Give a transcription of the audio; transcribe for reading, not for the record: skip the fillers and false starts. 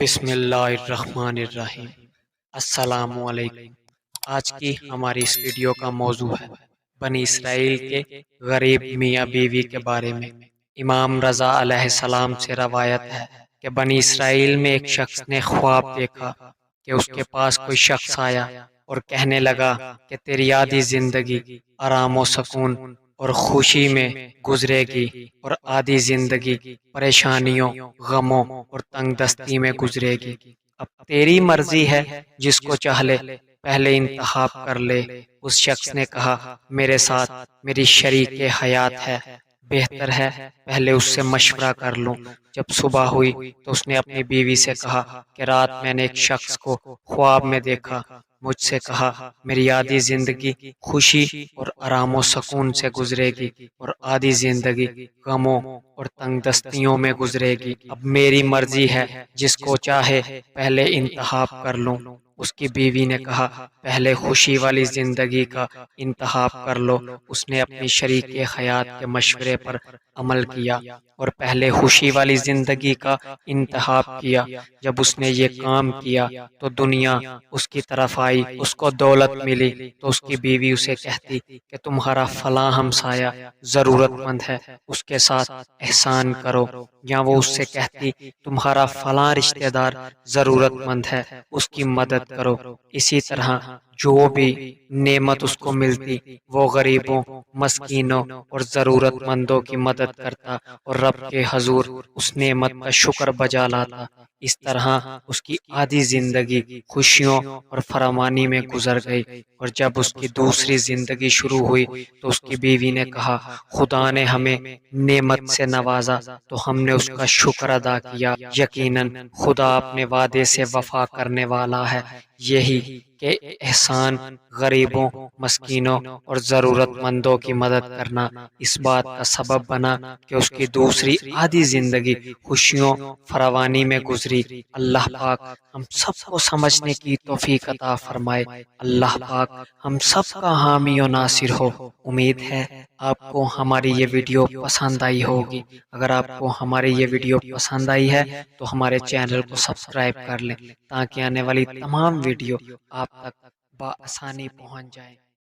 بسم اللہ الرحمن الرحیم۔ السلام علیکم۔ آج کی ہماری اس ویڈیو کا موضوع ہے بنی اسرائیل کے غریب میاں بیوی کے بارے میں۔ امام رضا علیہ السلام سے روایت ہے کہ بنی اسرائیل میں ایک شخص نے خواب دیکھا کہ اس کے پاس کوئی شخص آیا اور کہنے لگا کہ تیری آدھی زندگی آرام و سکون اور خوشی میں گزرے گی اور آدھی زندگی پریشانیوں، غموں اور تنگ دستی میں گزرے گی۔ اب تیری مرضی ہے، جس کو چاہ لے، پہلے انتخاب کر لے۔ اس شخص نے کہا، میرے ساتھ میری شریک حیات ہے، بہتر ہے پہلے اس سے مشورہ کر لوں۔ جب صبح ہوئی تو اس نے اپنی بیوی سے کہا کہ رات میں نے ایک شخص کو خواب میں دیکھا، مجھ سے کہا میری آدھی زندگی خوشی اور آرام و سکون سے گزرے گی اور آدھی زندگی غموں اور تنگ دستیوں میں گزرے گی۔ اب میری مرضی ہے، جس کو چاہے پہلے انتخاب کر لوں۔ اس کی بیوی نے کہا، پہلے خوشی والی زندگی کا انتخاب کر لو۔ اس نے اپنی شریک حیات کے مشورے پر عمل کیا اور پہلے خوشی والی زندگی کا انتخاب کیا۔ جب اس نے یہ کام کیا تو دنیا اس کی طرف آئی، اس کو دولت ملی تو اس کی بیوی اسے کہتی کہ تمہارا فلاں ہمسایہ ضرورت مند ہے، اس کے ساتھ احسان کرو، یا وہ اس سے کہتی تمہارا فلاں رشتہ دار ضرورت مند ہے، اس کی مدد کرو۔ اسی طرح جو بھی نعمت اس کو ملتی وہ غریبوں، مسکینوں اور ضرورت مندوں کی مدد کرتا اور رب کے حضور اس نعمت کا شکر بجا لاتا۔ اس طرح اس کی آدھی زندگی خوشیوں اور فراوانی میں گزر گئی، اور جب اس کی دوسری زندگی شروع ہوئی تو اس کی بیوی نے کہا، خدا نے ہمیں نعمت سے نوازا تو ہم نے اس کا شکر ادا کیا۔ یقیناً خدا اپنے وعدے سے وفا کرنے والا ہے۔ یہی کہ احسان، غریبوں، مسکینوں اور ضرورت مندوں کی مدد کرنا اس بات کا سبب بنا کہ اس کی دوسری آدھی زندگی خوشیوں فراوانی میں گزری۔ اللہ پاک ہم سب کو سمجھنے کی توفیق عطا فرمائے۔ اللہ پاک ہم سب کا حامی و ناصر ہو۔ امید ہے آپ کو ہماری یہ ویڈیو پسند آئی ہوگی۔ اگر آپ کو ہماری یہ ویڈیو پسند آئی ہے تو ہمارے چینل کو سبسکرائب کر لیں تاکہ آنے والی تمام ویڈیو آپ تک بآسانی پہنچ جائیں۔